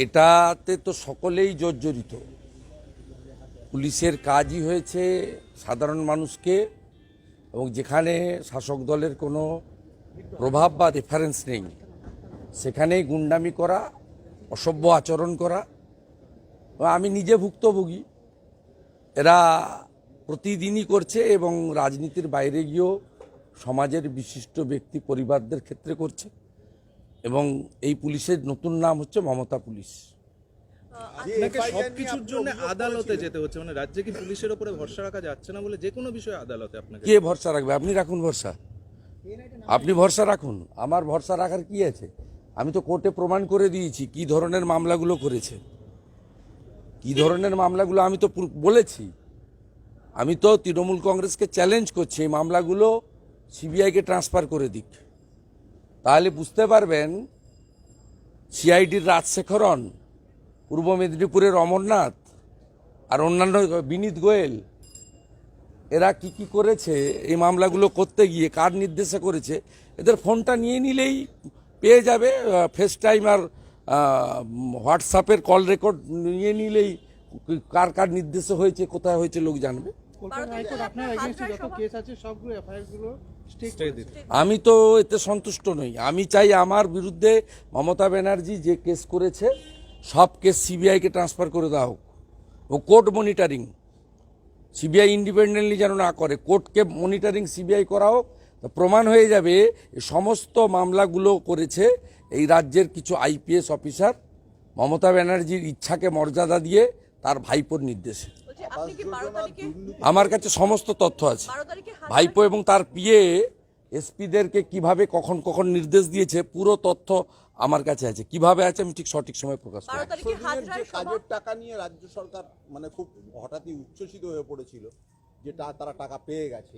এটাতে তো সকলেই জর্জরিত। পুলিশের কাজই হয়েছে সাধারণ মানুষকে, এবং যেখানে শাসক দলের কোনো প্রভাব বা রেফারেন্স নেই সেখানেই গুন্ডামি করা, অসভ্য আচরণ করা। আমি নিজে ভুক্তভোগী, এরা প্রতিদিনই করছে এবং রাজনীতির বাইরে গিয়েও সমাজের বিশিষ্ট ব্যক্তি পরিবারদের ক্ষেত্রে করছে। এবং এই পুলিশের নতুন নাম হচ্ছে মমতা পুলিশ। সবকিছুর জন্য আদালতে যেতে হচ্ছে, মানে রাজ্যে কি পুলিশের উপরে ভরসা রাখা যাচ্ছে না বলে যে কোনো বিষয়ে আদালতে আপনাকে? কে ভরসা রাখবে? আপনি রাখুন ভরসা, আপনি ভরসা রাখুন। আমার ভরসা রাখার কি আছে? আমি তো কোর্টে প্রমাণ করে দিয়েছি কি ধরনের মামলাগুলো করেছে, কি ধরনের মামলাগুলো আমি তো বলেছি। আমি তো তৃণমূল কংগ্রেসকে চ্যালেঞ্জ করছি এই মামলাগুলো সিবিআইকে ট্রান্সফার করে দিক। তাহলে বুঝতে পারবেন সিআইডির রাজশেখরন, পূর্ব মেদিনীপুরের অমরনাথ আর অন্যান্য বিনীত গোয়েল, এরা কি কি করেছে এই মামলাগুলো করতে গিয়ে, কার নির্দেশে করেছে। এদের ফোনটা নিয়ে নিলেই পেয়ে যাবে, ফেস টাইম আর হোয়াটসঅ্যাপের কল রেকর্ড নিয়ে নিলেই কার কার নির্দেশে হয়েছে, কোথায় হয়েছে লোক জানবে। আমি তো এতে সন্তুষ্ট নই। আমি চাই আমার বিরুদ্ধে মমতা ব্যানার্জি যে কেস করেছে সব কেস সিবিআইকে ট্রান্সফার করে দেওয়া হোক, ও কোর্ট মনিটরিং। সিবিআই ইন্ডিপেন্ডেন্টলি যেন না করে, কোর্টকে মনিটরিং সিবিআই করা হোক। প্রমাণ হয়ে যাবে সমস্ত মামলাগুলো করেছে এই রাজ্যের কিছু আইপিএস অফিসার মমতা ব্যানার্জির ইচ্ছাকে মর্যাদা দিয়ে তার ভাইপোর নির্দেশে। আমার কাছে সমস্ত তথ্য আছে। ভাইপো এবং তার পিএ এসপিদেরকে কিভাবে কখন কখন নির্দেশ দিয়েছে পুরো তথ্য আমার কাছে আছে। কিভাবে আছে আমি ঠিক সঠিক সময় প্রকাশ করব। কাজের টাকা নিয়ে রাজ্য সরকার মানে খুব হঠাৎই উচ্ছ্বসিত হয়ে পড়েছিল যে তারা টাকা পেয়ে গেছে।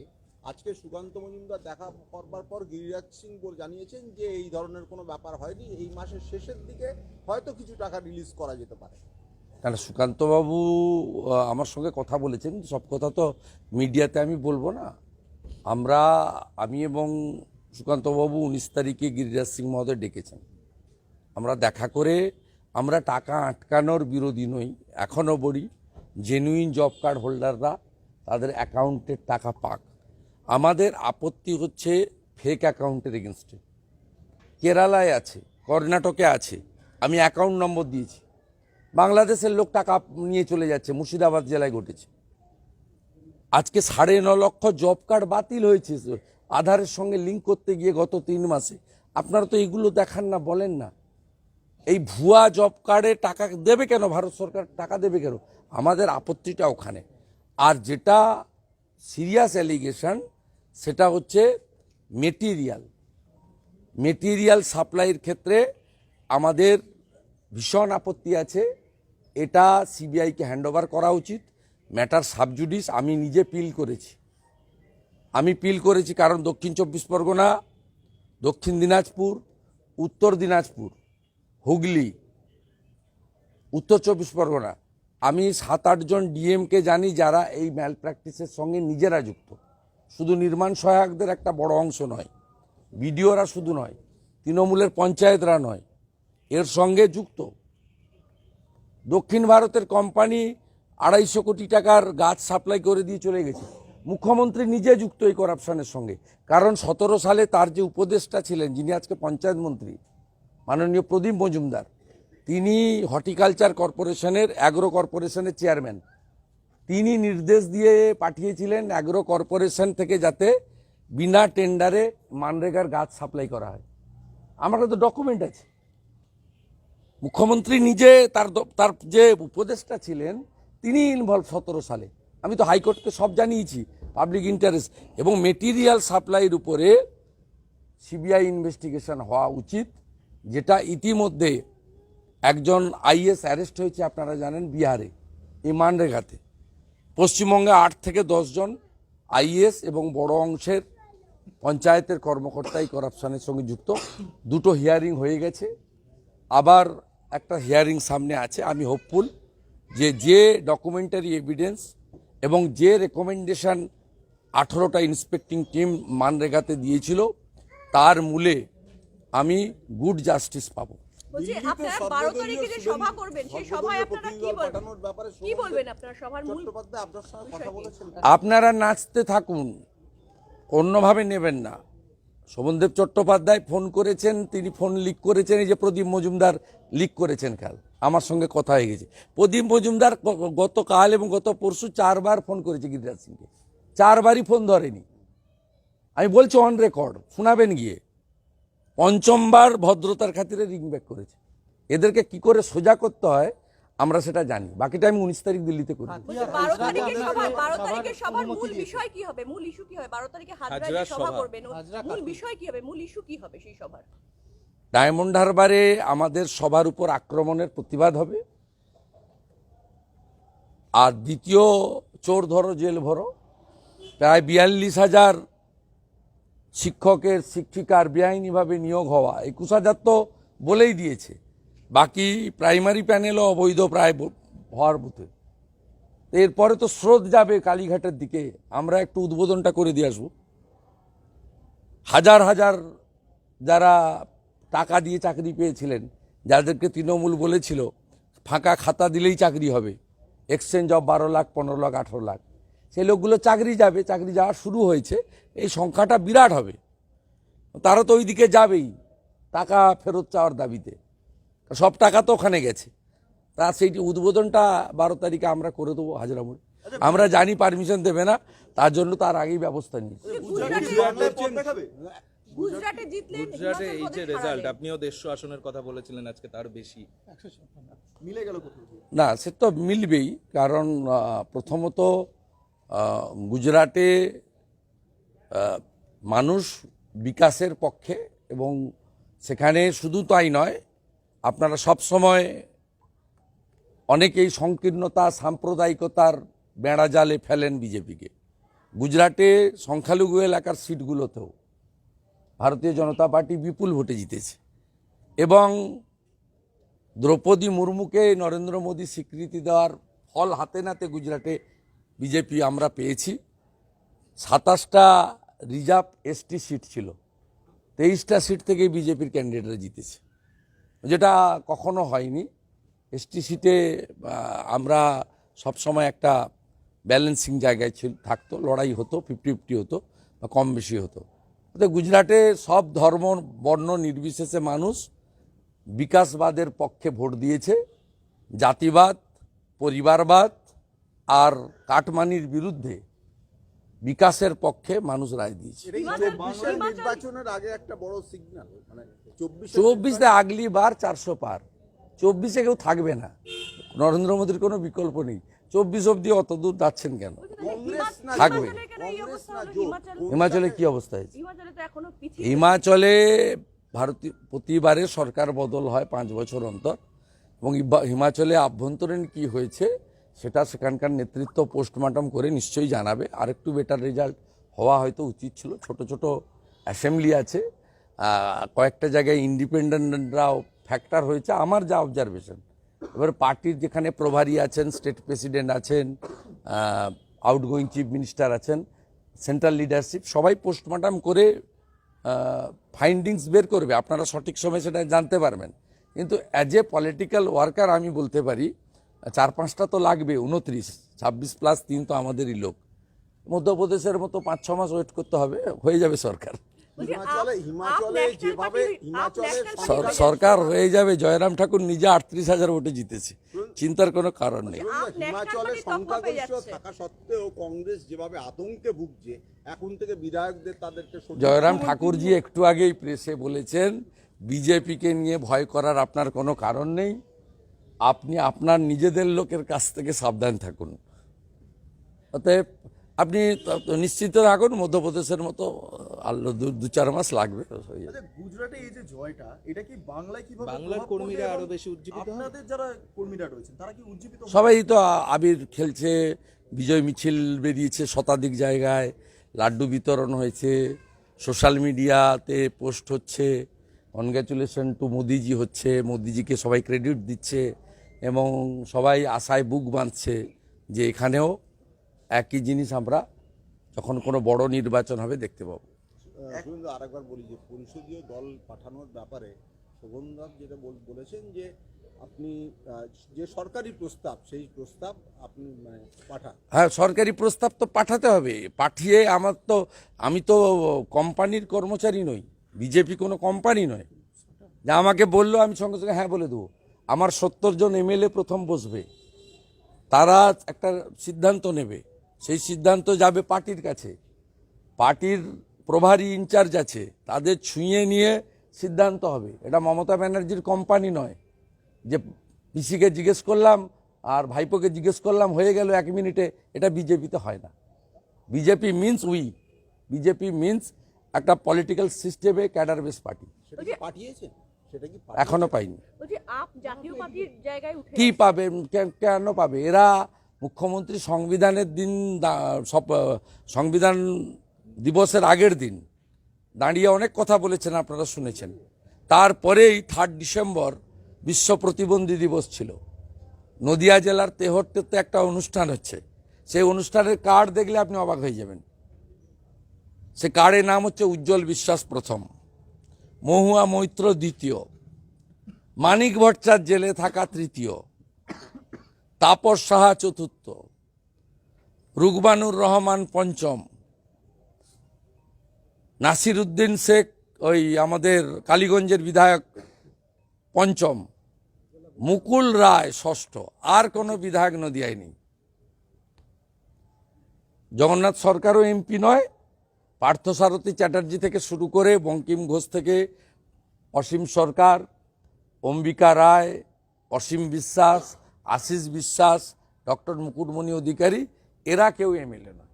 আজকে সুকান্ত মজুমদার দেখা করবার পর গিরিরাজ সিং জানিয়েছেন যে এই ধরনের কোনো ব্যাপার হয়নি, এই মাসের শেষের দিকে হয়তো কিছু টাকা রিলিজ করা যেতে পারে। কারণ সুকান্তবাবু আমার সঙ্গে কথা বলেছেন, সব কথা তো মিডিয়াতে আমি বলবো না। আমি এবং সুকান্তবাবু 19 তারিখে গিরিরাজ সিং মহোদয় ডেকেছেন। আমরা দেখা করে, আমরা টাকা আটকানোর বিরোধী নই, এখনও বলি জেনুইন জব কার্ড হোল্ডাররা তাদের অ্যাকাউন্টের টাকা পাক। আমাদের আপত্তি হচ্ছে ফেক অ্যাকাউন্টের এগেনস্টে। কেরালায় আছে, কর্ণাটকে আছে, আমি অ্যাকাউন্ট নম্বর দিয়েছি। বাংলাদেশের লোক টাকা নিয়ে চলে যাচ্ছে, মুর্শিদাবাদ জেলায় ঘটেছে। আজকে 9.5 লক্ষ জব কার্ড বাতিল হয়েছে আধারের সঙ্গে লিঙ্ক করতে গিয়ে গত 3 মাসে। আপনারা তো এগুলো দেখান না, বলেন না। এই ভুয়া জব কার্ডে টাকা দেবে কেন? ভারত সরকার টাকা দেবে কেন? আমাদের আপত্তিটা ওখানে। আর যেটা সিরিয়াস অ্যালিগেশন সেটা হচ্ছে মেটেরিয়াল সাপ্লাইয়ের ক্ষেত্রে আমাদের ভীষণ আপত্তি আছে। এটা সিবিআইকে হ্যান্ডওভার করা উচিত। Matter sub judice. আমি নিজে পিল করেছি কারণ দক্ষিণ 24 পরগনা, দক্ষিণ দিনাজপুর, উত্তর দিনাজপুর, হুগলি, উত্তর 24 পরগনা, আমি 7-8 জন ডিএমকে জানি যারা এই ম্যাল প্র্যাকটিসের সঙ্গে নিজেরা যুক্ত। শুধু নির্মাণ সহায়কদের একটা বড় অংশ নয়, বিডিওরা শুধু নয়, তৃণমূলের পঞ্চায়েতরা নয়, এর সঙ্গে যুক্ত। দক্ষিণ ভারতের কোম্পানি 250 কোটি টাকার গাছ সাপ্লাই করে দিয়ে চলে গেছে। মুখ্যমন্ত্রী নিজে যুক্ত এই করাপশনের সঙ্গে। কারণ 17 সালে তার যে উপদেষ্টা ছিলেন, যিনি আজকে পঞ্চায়েত মন্ত্রী, মাননীয় প্রদীপ মজুমদার, তিনি হর্টিকালচার কর্পোরেশনের, অ্যাগ্রো কর্পোরেশনের চেয়ারম্যান। তিনি নির্দেশ দিয়ে পাঠিয়েছিলেন অ্যাগ্রো কর্পোরেশন থেকে যাতে বিনা টেন্ডারে মানরেগার গাছ সাপ্লাই করা হয়। আমার কাছে ডকুমেন্ট আছে। মুখ্যমন্ত্রী নিজে, তার যে উপদেষ্টা ছিলেন তিনি ইনভলভ 17 সালে। আমি তো হাইকোর্টকে সব জানিয়েছি, পাবলিক ইন্টারেস্ট এবং মেটেরিয়াল সাপ্লাইয়ের উপরে সিবিআই ইনভেস্টিগেশন হওয়া উচিত। যেটা ইতিমধ্যে একজন আইএস অ্যারেস্ট হয়েছে, আপনারা জানেন, বিহারে এই মানরেগাতে। পশ্চিমবঙ্গে 8 থেকে 10 জন আইএস এবং বড় অংশের পঞ্চায়েতের কর্মকর্তাই করাপশনের সঙ্গে যুক্ত। 2টো হিয়ারিং হয়ে গেছে, আবার একটা হিয়ারিং সামনে আছে। আমি হোপফুল যে ডকুমেন্টারি এভিডেন্স এবং যে রেকমেন্ডেশন 18টা ইন্সপেক্টিং টিম মানরেগাতে দিয়েছিল তার মূলে আমি গুড জাস্টিস পাবো। বলছি দিল্লিতে আপনারা 12 সর্বদলীয় তারিখে যে সভা করবেন সেই সভায় আপনারা কি প্রতিনিধি দল বলবেন? পাঠানোর ব্যাপারে কি বলবেন আপনারা সভার মূল চট্টোপাধ্যায় আপনার সঙ্গে কথা বলেছেন? আপনারা নাচতে থাকুন, অন্যভাবে নেবেন না। শোভনদেব চট্টোপাধ্যায় ফোন করেছেন, তিনি ফোন লিক করেছেন, এই যে প্রদীপ মজুমদার লিক করেছেন কাল, আমার সঙ্গে কথা হয়ে গেছে। প্রদীপ মজুমদার গতকাল এবং গত পরশু 4 বার ফোন করেছে গিরিরাজ সিংকে, 4 বারই ফোন ধরেনি। আমি বলছি অন রেকর্ড, শোনাবেন গিয়ে। 5ম বার ভদ্রতার খাতিরে রিং ব্যাক করেছে। এদেরকে কি করে সোজা করতে হয় আমরা সেটা জানি, বাকিটা আমি 19 তারিখ দিল্লিতে করি। বলছি 12 তারিখের সভার মূল বিষয় কি হবে, মূল ইস্যু কি হবে? 12 তারিখে হাজরায় যে হাজরার সভা সভা। করবেন মূল বিষয় কি হবে, মূল ইস্যু কি হবে সেই সভার? ডায়মন্ড হারবারে আমাদের সবার উপর আক্রমণের প্রতিবাদ হবে, আর দ্বিতীয় চোর ধরো জেল ভরো। প্রায় 42,000 শিক্ষকের শিক্ষিকার বেআইনিভাবে নিয়োগ হওয়া, 21,000 তো বলেই দিয়েছে, বাকি প্রাইমারি প্যানেলও অবৈধ প্রায় হওয়ার বুথে। এরপরে তো স্রোত যাবে কালীঘাটের দিকে, আমরা একটু উদ্বোধনটা করে দিয়ে আসবো। হাজার হাজার যারা টাকা দিয়ে চাকরি পেয়েছিলেন, যাদেরকে তৃণমূল বলেছিল ফাঁকা খাতা দিলেই চাকরি হবে, এক্সচেঞ্জ অফ 12 লাখ 15 লাখ 18 লাখ, সেই লোকগুলো চাকরি যাবে, চাকরি যাওয়া শুরু হয়েছে। এই সংখ্যাটা বিরাট হবে, তারা তো ওই দিকে যাবেই টাকা ফেরত চাওয়ার দাবিতে, সব টাকা তো ওখানে গেছে। তা সেইটি উদ্বোধনটা 12 তারিখে আমরা করে দেবো হাজরা মোড়ে। আমরা জানি পারমিশন দেবে না, তার জন্য তার আগেই ব্যবস্থা নিয়েছি। গুজরাটে জিতলেন, গুজরাটে এই যে হিমাচল প্রদেশ রেজাল্ট, হারালেন। আপনিও 150 আসনের কথা বলেছিলেন, আজকে তার বেশি। না, সে তো মিলবেই, কারণ প্রথমত গুজরাটে মানুষ বিকাশের পক্ষে, এবং সেখানে শুধু তাই নয়, আপনারা সব সময় অনেকেই সংকীর্ণতা সাম্প্রদায়িকতার বেড়াজালে ফেলেন বিজেপিকে। গুজরাটে সংখ্যালঘু এলাকার সিটগুলোতেও ভারতীয় জনতা পার্টি বিপুল ভোটে জিতেছে, এবং দ্রৌপদী মুর্মুকে নরেন্দ্র মোদী স্বীকৃতি দেওয়ার ফল হাতে নাতে গুজরাটে বিজেপি আমরা পেয়েছি। 27টা রিজার্ভ এসটি সিট ছিল, 23টা সিট থেকে বিজেপির ক্যান্ডিডেটরা জিতেছে, যেটা কখনো হয়নি। এসটি সিটে আমরা সবসময় একটা ব্যালেন্সিং জায়গায় থাকতো, লড়াই হতো, 50-50 হতো বা কম বেশি হতো। তো গুজরাটে সব ধর্ম বর্ণ নির্বিশেষে মানুষ বিকাশবাদের পক্ষে ভোট দিয়েছে, জাতিবাদ, পরিবারবাদ আর কাটমানির বিরুদ্ধে বিকাশের পক্ষে মানুষ রায় দিয়েছে। নির্বাচনের আগে একটা বড় সিগন্যাল, মানে 24 আগলি বার 400 পার, 24-এ কেউ থাকবে না, নরেন্দ্র মোদীর কোনো বিকল্প নেই। 24 অব্দি অত দূর যাচ্ছেন কেন? কংগ্রেস না থাকবে। হিমাচলে কেন এই অবস্থা হলো? হিমাচলে কি অবস্থা হয়েছে? হিমাচলে তো এখনো পিছিয়ে। হিমাচলে ভারতীয় প্রতিবারে সরকার বদল হয় 5 বছর অন্তর, এবং হিমাচলে আভ্যন্তরীণ কি হয়েছে সেটা সেখানকার নেতৃত্ব পোস্টমর্টম করে নিশ্চয়ই জানাবে। আরেকটু বেটার রেজাল্ট হওয়া হয়তো উচিত ছিল। ছোট ছোট অ্যাসেম্বলি আছে, কয়েকটা জায়গায় ইন্ডিপেন্ডেন্টরাও ফ্যাক্টর হয়েছে আমার যা অবজারভেশন। এবার পার্টির যেখানে প্রভারী আছেন, স্টেট প্রেসিডেন্ট আছেন, আউটগোয়িং চিফ মিনিস্টার আছেন, সেন্ট্রাল লিডারশিপ সবাই পোস্টমর্টম করে ফাইন্ডিংস বের করবে, আপনারা সঠিক সময় সেটা জানতে পারবেন। কিন্তু অ্যাজ এ পলিটিক্যাল ওয়ার্কার আমি বলতে পারি 4-5টা তো লাগবে, 29, 26 + 3 তো আমাদেরই লোক। মধ্যপ্রদেশের মতো 5-6 মাস ওয়েট করতে হবে, হয়ে যাবে সরকার। সরকার হয়ে যাবে। জয়রাম ঠাকুর নিজে 38,000 ভোটে জিতেছে, চিন্তার কোনো কারণ নেই। হিমাচলে সংখ্যাগরিষ্ঠ থাকা সত্ত্বেও কংগ্রেস যেভাবে আতঙ্কে ভুগছে, এখন থেকে বিধায়কদের তাদেরকে জয়রাম ঠাকুরজি একটু আগেই প্রেসে বলেছেন বিজেপিকে নিয়ে ভয় করার আপনার কোনো কারণ নেই, আপনি আপনার নিজেদের লোকের কাছ থেকে সাবধান থাকুন। অতএব আপনি নিশ্চিত থাকুন, মধ্যপ্রদেশের মতো 2-4 মাস লাগবে। গুজরাটে এই যে জয়টা, এটা কি বাংলায় কিভাবে বাংলার প্রভাব কর্মীরা পড়বে আরো এবং বেশি উজ্জীবিত হবে? আপনাদের যারা কর্মীরা রয়েছেন তারা কি উজ্জীবিত হবে? সবাই তো আবির খেলছে, বিজয় মিছিল বেরিয়েছে শতাধিক জায়গায়, লাড্ডু বিতরণ হয়েছে, সোশ্যাল মিডিয়াতে পোস্ট হচ্ছে, কনগ্র্যাচুলেশন টু মোদিজি হচ্ছে, মোদিজিকে সবাই ক্রেডিট দিচ্ছে, এবং সবাই আশায় বুক বাঁধছে যে এখানেও একই জিনিস আমরা যখন কোনো বড় নির্বাচন হবে দেখতে পাবো। আরেকবার বলি যে পরিষদীয় দল পাঠানোর ব্যাপারে শোভনদাস যেটা বলেছেন যে আপনি যে সরকারি প্রস্তাব সেই প্রস্তাব আপনি পাঠান। হ্যাঁ, সরকারি প্রস্তাব তো পাঠাতে হবে। পাঠিয়ে আমি তো কোম্পানির কর্মচারী নই, বিজেপি কোনো কোম্পানি নয় যে আমাকে বললো আমি সঙ্গে সঙ্গে হ্যাঁ বলে দেবো। আমার 70 জন এমএলএ প্রথম বসবে, তারা একটা সিদ্ধান্ত নেবে, সেই সিদ্ধান্ত যাবে পার্টির কাছে, পার্টির প্রভারী ইনচার্জ আছে, তাদের ছুঁয়ে নিয়ে সিদ্ধান্ত হবে। এটা মমতা ব্যানার্জির কোম্পানি নয় যে পিসিকে জিজ্ঞেস করলাম আর ভাইপোকে জিজ্ঞেস করলাম হয়ে গেল 1 মিনিটে। এটা বিজেপিতে হয় না। বিজেপি বিজেপি মিনস একটা পলিটিক্যাল সিস্টেমে ক্যাডার বেস পার্টি। সেটা কি পাঠিয়েছেন? সেটা কি এখনো পাইনি। বলছি আপ জাতীয় পার্টির জায়গায় উঠে কি পাবে, কেন পাবে? এরা মুখ্যমন্ত্রী সংবিধানের দিন সংবিধান দিবসের আগের দিন দাঁড়িয়ে অনেক কথা বলেছেন, আপনারা শুনেছেন। তারপরেই 3 ডিসেম্বর বিশ্ব প্রতিবন্ধী দিবস ছিল। নদিয়া জেলার তেহট্টতে একটা অনুষ্ঠান হচ্ছে, সেই অনুষ্ঠানের কার্ড দেখলে আপনি অবাক হয়ে যাবেন। সে কার্ডের নাম হচ্ছে উজ্জ্বল বিশ্বাস প্রথম, মহুয়া মৈত্র দ্বিতীয়, মানিক ভট্টাচার্য জেলে থাকা তৃতীয়, তাপস সাহা চতুর্থ, রুকবানুর রহমান পঞ্চম, নাসির উদ্দিন শেখ ওই আমাদের কালীগঞ্জের বিধায়ক পঞ্চম, মুকুল রায় ষষ্ঠ। আর কোনো বিধায়ক নদিয়ায় নেই। জগন্নাথ সরকারও এমপি নয়। পার্থসারথী চ্যাটার্জি থেকে শুরু করে বঙ্কিম ঘোষ থেকে অসীম সরকার, অম্বিকা রায়, অসীম বিশ্বাস, আশিস বিশ্বাস, ডক্টর মুকুটমণি অধিকারী, এরা কেউ এমএলএ নয়।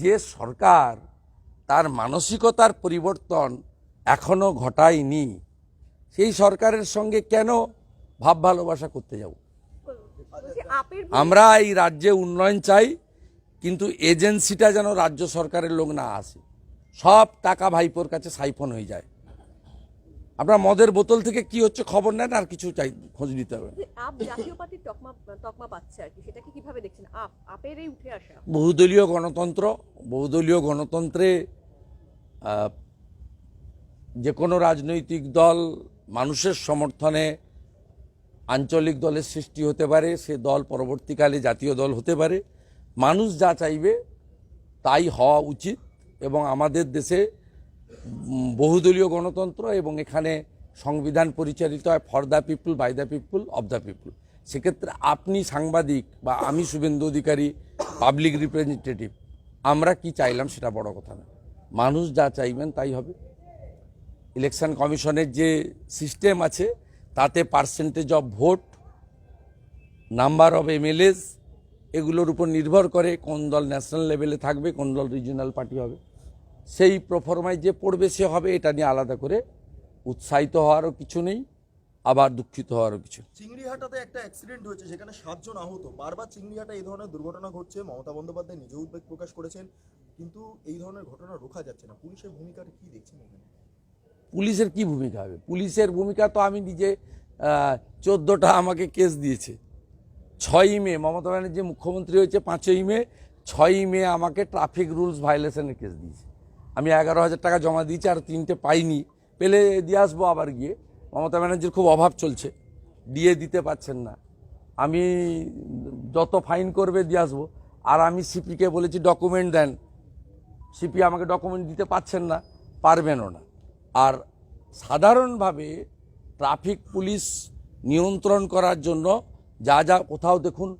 যে সরকার তার মানসিকতার পরিবর্তন এখনো ঘটায়নি, সেই সরকারের সঙ্গে কেন ভাব ভালোবাসা করতে যাব? বলছি আপের আমরা এই রাজ্যে উন্নয়ন চাই, কিন্তু এজেন্সিটা যেন রাজ্য সরকারের লোক না আসে। সব টাকা ভাইপোর কাছে সাইফন হয়ে যায়। আপনার মদের বোতল থেকে কি হচ্ছে খবর নেন, আর কিছু চাই খোঁজ নিতে হবে। আপ জাতীয় পার্টির তকমা পাচ্ছে আর কি, সেটাকে কিভাবে দেখছেন? আপের এই উঠে আসা বহুদলীয় গণতন্ত্রে যে কোনো রাজনৈতিক দল মানুষের সমর্থনে আঞ্চলিক দলের সৃষ্টি হতে পারে, সে দল পরবর্তীকালে জাতীয় দল হতে পারে। মানুষ যা চাইবে তাই হওয়া উচিত। এবং আমাদের দেশে বহুদলীয় গণতন্ত্র, এবং এখানে সংবিধান পরিচালিত হয় for the people, by the people, of the people. সেক্ষেত্রে আপনি সাংবাদিক বা আমি শুভেন্দু অধিকারী পাবলিক রিপ্রেজেন্টেটিভ, আমরা কি চাইলাম সেটা বড় কথা না। মানুষ যা চাইবেন তাই হবে। ইলেকশন কমিশনের যে সিস্টেম আছে তাতে percentage of vote, number of MLS, এগুলোর উপর নির্ভর করে কোন দল ন্যাশনাল লেভেলে থাকবে, কোন দল রিজিওনাল পার্টি হবে। সেই প্রফরমায় যে পড়বে সে হবে, এটা নিয়ে আলাদা করে উৎসাহিত হওয়ারও কিছু নেই, আবার দুঃখিত হওয়ারও কিছু। চিংড়িহাটাতে একটা অ্যাক্সিডেন্ট হয়েছে, সেখানে 7 জন আহত। বারবার চিংড়িহাটা এই ধরনের দুর্ঘটনা ঘটছে। মমতা বন্দ্যোপাধ্যায় নিজে উদ্বেগ প্রকাশ করেছেন, কিন্তু এই ধরনের ঘটনা রোখা যাচ্ছে না। পুলিশের ভূমিকাটা কি দেখছেন এখানে? পুলিশের কি ভূমিকা হবে? পুলিশের ভূমিকা তো আমি নিজে 14টা আমাকে কেস দিয়েছে। 6ই মে মমতা ব্যানার্জি মুখ্যমন্ত্রী হয়েছে, 5ই মে, 6ই মে আমাকে ট্রাফিক রুলস ভায়োলেশনের কেস দিয়েছে। আমি 11,000 টাকা জমা দিয়েছি, আর 3টে পাইনি, পেলে দিয়ে আসবো আবার গিয়ে। মমতা ব্যানার্জির খুব অভাব চলছে, দিয়ে দিতে পারছেন না। আমি যত ফাইন করবে দিয়ে আসবো। আর আমি সিপিকে বলেছি ডকুমেন্ট দেন, সিপি আমাকে ডকুমেন্ট দিতে পারছেন না, পারবেনও না। আর সাধারণভাবে ট্রাফিক পুলিশ নিয়ন্ত্রণ করার জন্য যা যা, কোথাও দেখুন,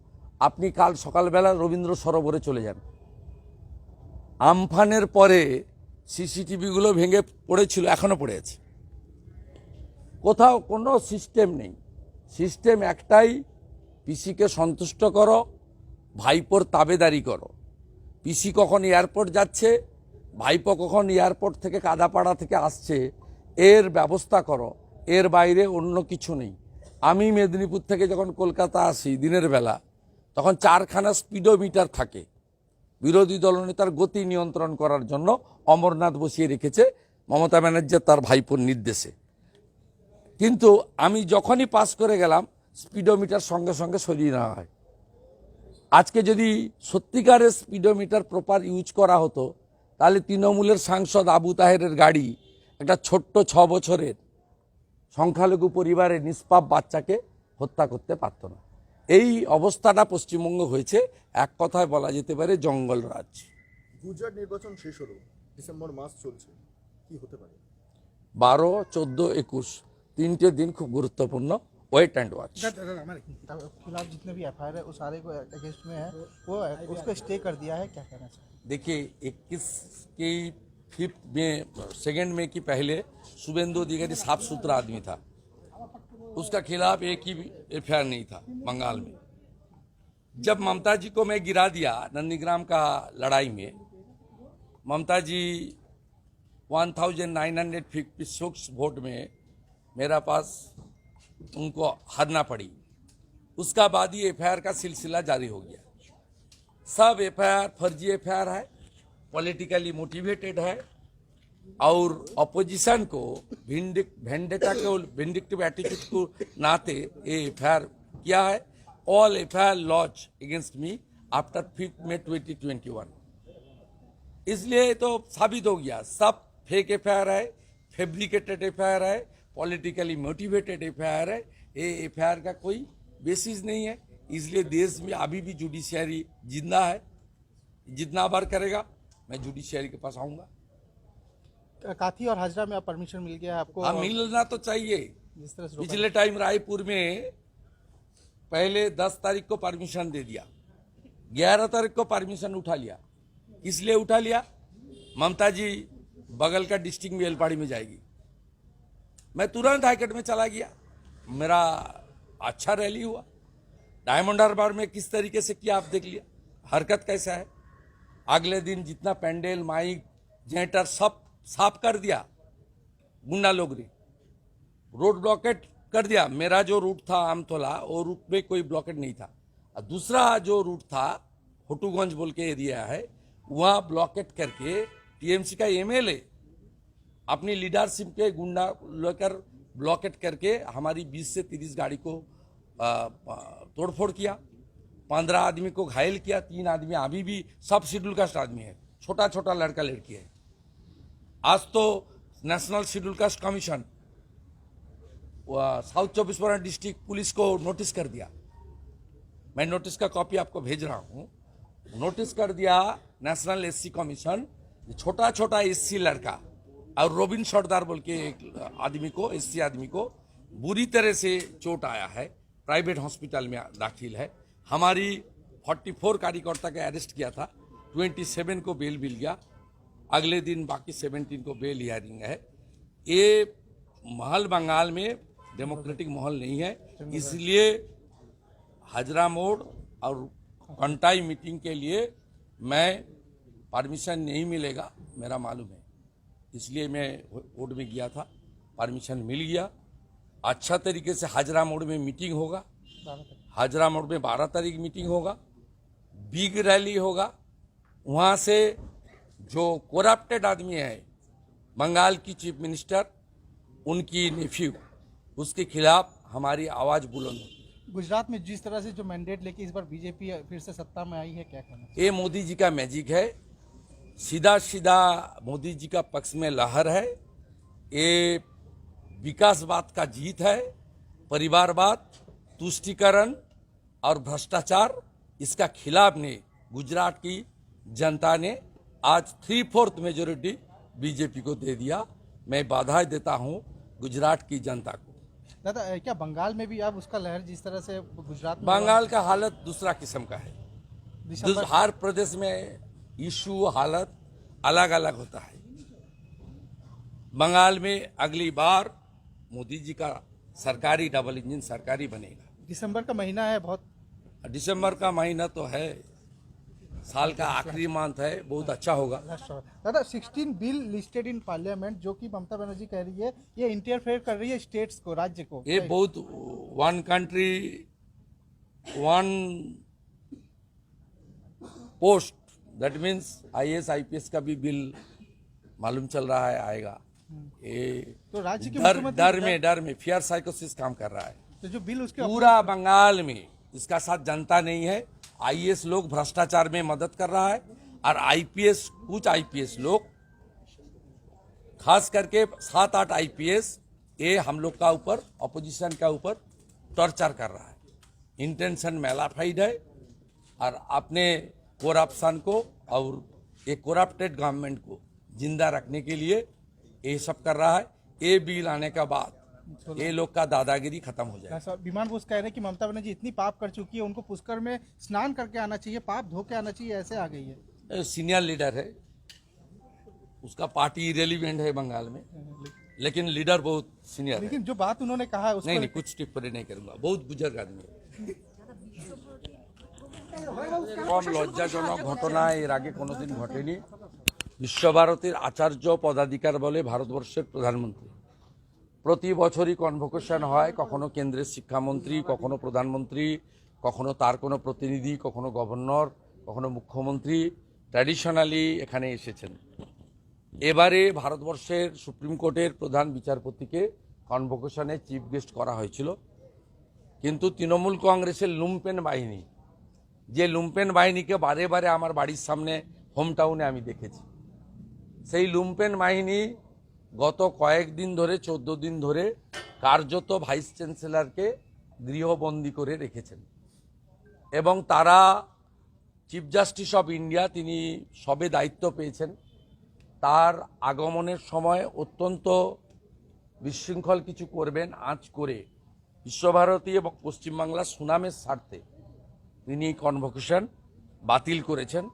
আপনি কাল সকালবেলা রবীন্দ্র সরোবরে চলে যান, আমফানের পরে সিসিটিভিগুলো ভেঙে পড়েছিল, এখনও পড়ে আছে। কোথাও কোনো সিস্টেম নেই। সিস্টেম একটাই, পিসিকে সন্তুষ্ট করো, ভাইপোর তাবেদারি করো। পিসি কখন এয়ারপোর্ট যাচ্ছে, ভাইপো কখন এয়ারপোর্ট থেকে কাদাপাড়া থেকে আসছে, এর ব্যবস্থা করো। এর বাইরে অন্য কিছু নেই। আমি মেদিনীপুর থেকে যখন কলকাতা আসি দিনের বেলা, তখন 4খানা স্পিডোমিটার থাকে বিরোধী দলনেতার গতি নিয়ন্ত্রণ করার জন্য, অমরনাথ বসিয়ে রেখেছে মমতা ব্যানার্জি তার ভাইপোর নির্দেশে। কিন্তু আমি যখনই পাস করে গেলাম, স্পিডোমিটার সঙ্গে সঙ্গে সরিয়ে নেওয়া হয়। আজকে যদি সত্যিকারের স্পিডোমিটার প্রপার ইউজ করা হতো, তাহলে তৃণমূলের সাংসদ আবু তাহেরের গাড়ি, একটা ছোট্ট 6 বছরের সংখ্যালঘু পরিবারের নিষ্পাপ বাচ্চাকে হত্যা করতে পারত না। এই অবস্থাটা পশ্চিমবঙ্গ হয়েছে, এক কথায় বলা যেতে পারে জঙ্গল রাজ। গুজরাট নির্বাচন শেষ হলো, ডিসেম্বর মাস চলছে, কি হতে পারে? 12, 14, 21 তিনটে দিন খুব গুরুত্বপূর্ণ। Wait and watch. खिलाफ जितने भी एफआईआर है वो सारे को अगेंस्ट में है, वो उसको स्टे कर दिया है, क्या कहना चाहिए? देखिए 21 की 5 में 2 मई की पहले शुभेंदु अधिकारी साफ सुथरा आदमी था, उसका खिलाफ एक ही एफआईआर नहीं था बंगाल में। जब ममता जी को मैं गिरा दिया नंदीग्राम का लड़ाई में, ममता जी 1956 वोट में मेरा पास उनको हारना पड़ी। उसका बाद ही एफआईआर का सिलसिला जारी हो गया। सब एफआईआर फर्जी एफआईआर है, पॉलिटिकली मोटिवेटेड है और अपोजिशन को वेंडेटा को विंडिक्टिव एटीट्यूड को नाते ये एफआईआर किया है। All FIR launch against me after 5 मई 2021। इसलिए तो साबित हो गया सब फेक एफआईआर है, फैब्रिकेटेड एफआईआर है, पॉलिटिकली मोटिवेटेड एफआईआर है। ये एफआईआर का कोई बेसिस नहीं है। इसलिए देश में अभी भी जुडिशियरी जिंदा है। जितना बार करेगा मैं जुडिशियरी के पास आऊंगा। काथी और हाजरा में आप परमिशन मिल गया है आपको? हाँ, मिलना तो चाहिए। जिस तरह से पिछले टाइम रायपुर में पहले 10 तारीख को परमिशन दे दिया, 11 तारीख को परमिशन उठा लिया। किस लिए उठा लिया? ममता जी बगल का डिस्ट्रिक्ट वेलपाड़ी में जाएगी, मैं तुरंत हाईकोर्ट में चला गया। मेरा अच्छा रैली हुआ। डायमंड हार्बर में किस तरीके से किया आप देख लिया, हरकत कैसा है। अगले दिन जितना पेंडल माइक जेटर सब साफ कर दिया गुंडा लोग ने, रोड ब्लॉकेट कर दिया। मेरा जो रूट था आमतोला, वो रूट में कोई ब्लॉकेट नहीं था। और दूसरा जो रूट था होटूगंज बोल के एरिया है, वहाँ ब्लॉकेट करके टीएमसी का एमएलए अपनी लीडरशिप के गुंडा लेकर ब्लॉकेट करके हमारी 20 से 30 गाड़ी को तोड़फोड़ किया, 15 आदमी को घायल किया। 3 आदमी अभी भी सब शेड्यूल कास्ट आदमी है, छोटा छोटा लड़का लड़की है। आज तो national schedule caste commission south 24 Pargana district police को नोटिस कर दिया। मैं नोटिस का कॉपी आपको भेज रहा हूँ। नोटिस कर दिया नेशनल एससी कमीशन, छोटा छोटा एससी लड़का और रोबिन सरदार बोल के एक आदमी को, एससी आदमी को बुरी तरह से चोट आया है, प्राइवेट हॉस्पिटल में दाखिल है। हमारी 44 कार्यकर्ता का अरेस्ट किया था, 27 को बेल मिल गया। अगले दिन बाकी 17 को बेल हियरिंग है। ये माहौल बंगाल में डेमोक्रेटिक माहौल नहीं है। इसलिए हाजरा मोड़ और कंटाई मीटिंग के लिए मैं परमिशन नहीं मिलेगा, मेरा मालूम है। इसलिए मैं कोर्ट में गया था, परमिशन मिल गया। अच्छा तरीके से हाजरा मोड़ में मीटिंग होगा। हाजरा मोड़ में 12 तारीख मीटिंग होगा, बिग रैली होगा। वहाँ से जो करप्टेड आदमी है बंगाल की चीफ मिनिस्टर, उनकी नेफ्यू, उसके खिलाफ हमारी आवाज बुलंद होगी। गुजरात में जिस तरह से जो मैंडेट लेके इस बार बीजेपी फिर से सत्ता में आई है, क्या कहना? ये मोदी जी का मैजिक है। सीधा सीधा मोदी जी का पक्ष में लहर है। ये विकासवाद का जीत है। परिवारवाद, तुष्टीकरण और भ्रष्टाचार, इसका खिलाफ ने गुजरात की जनता ने आज 3/4 मेजोरिटी बीजेपी को दे दिया। मैं बधाई देता हूं गुजरात की जनता को। दादा, क्या बंगाल में भी अब उसका लहर जिस तरह से गुजरात में? बंगाल का हालत दूसरा किस्म का है। दिसंबर- हर प्रदेश में इशू हालत अलग अलग होता है। बंगाल में अगली बार मोदी जी का सरकारी डबल इंजन सरकारी बनेगा। दिसंबर का महीना है, बहुत दिसंबर का महीना तो है, साल का आखिरी मंथ है, बहुत अच्छा होगा। दादा 16 बिल लिस्टेड इन पार्लियामेंट, जो कि ममता बनर्जी कह रही है ये इंटरफेयर कर रही है स्टेट्स को, राज्य को। ये बहुत one country one post, that means IAS IPS का भी बिल मालूम चल रहा है आएगा। ये तो राज्य के डर में फियर साइकोसिस काम कर रहा है। तो जो बिल उसके पूरा बंगाल में इसका साथ जनता नहीं है। IAS लोग भ्रष्टाचार में मदद कर रहा है और कुछ IPS लोग, खास करके 7-8 IPS ये हम लोग का ऊपर अपोजिशन का ऊपर टॉर्चर कर रहा है, इंटेंशन मैलाफाइड है और अपने करप्शन को और ये करप्टेड गवर्नमेंट को जिंदा रखने के लिए ये सब कर रहा है। ये बिल आने के बाद ये लोग का दादागिरी खत्म हो जाएगा। ऐसा विमान बोस कह रहे हैं कि ममता बनर्जी इतनी पाप कर चुकी है, उनको पुष्कर में स्नान करके आना चाहिए, पाप धो के आना चाहिए, ऐसे आ गई है। सीनियर लीडर है, उसका पार्टी इरेलीवेंट है बंगाल में, लेकिन लीडर बहुत सीनियर है। लेकिन जो बात उन्होंने कहा है उसको नहीं, कुछ टिप्पणी नहीं करूंगा, बहुत बुजुर्ग आदमी है। কম লজ্জাজনক ঘটনা এর আগে কোনোদিন ঘটেনি। বিশ্বভারতীর আচার্য পদাধিকার বলে ভারতবর্ষের প্রধানমন্ত্রী, প্রতি বছরই কনভোকেশন হয়, কখনো কেন্দ্রের শিক্ষামন্ত্রী, কখনো প্রধানমন্ত্রী, কখনো তার কোনো প্রতিনিধি, কখনো গভর্নর, কখনো মুখ্যমন্ত্রী ট্র্যাডিশনালি এখানে এসেছেন। এবারে ভারতবর্ষের সুপ্রিম কোর্টের প্রধান বিচারপতিকে কনভোকেশনে চিফ গেস্ট করা হয়েছিল, কিন্তু তৃণমূল কংগ্রেসের লুম্পেন বাহিনী, যে লুম্পেন বাহিনীকে বারে বারে আমার বাড়ির সামনে হোম টাউনে আমি দেখেছি, সেই লুম্পেন বাহিনী গত কয়েকদিন ধরে 14 দিন ধরে কার্যত ভাইস চ্যান্সেলরকে গৃহবন্দী করে রেখেছেন এবং তারা চিফ জাস্টিস অফ ইন্ডিয়া তিনি সবে দায়িত্ব পেয়েছেন, তার আগমনের সময় অত্যন্ত বিশৃঙ্খল কিছু করবেন আঁচ করে বিশ্বভারতী এবং পশ্চিমবাংলার সুনামের স্বার্থে তিনি কনভোকেশন বাতিল করেছেন।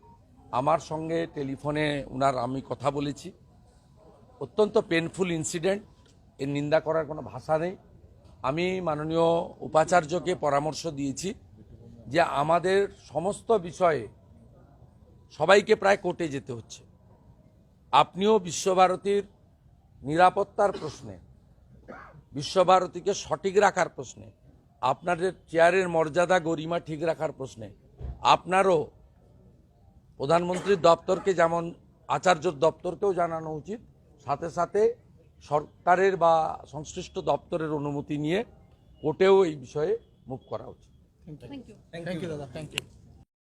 আমার সঙ্গে টেলিফোনে উনার আমি কথা বলেছি। অত্যন্ত পেনফুল ইনসিডেন্ট, এর নিন্দা করার কোনো ভাষা নেই। আমি মাননীয় উপাচার্যকে পরামর্শ দিয়েছি যে আমাদের সমস্ত বিষয়ে সবাইকে প্রায় কোর্টে যেতে হচ্ছে, আপনিও বিশ্বভারতীর নিরাপত্তার প্রশ্নে, বিশ্বভারতীকে সঠিক রাখার প্রশ্নে, আপনাদের চেয়ারের মর্যাদা গরিমা ঠিক রাখার প্রশ্নে আপনারও প্রধানমন্ত্রীর দপ্তরকে যেমন আচার্যর দপ্তরকেও জানানো উচিত, সাথে সাথে সরকারের বা সংশ্লিষ্ট দপ্তরের অনুমতি নিয়ে কোর্টেও এই বিষয়ে মুভ করা উচিত। Thank you. থ্যাংক ইউ দাদা, থ্যাংক ইউ।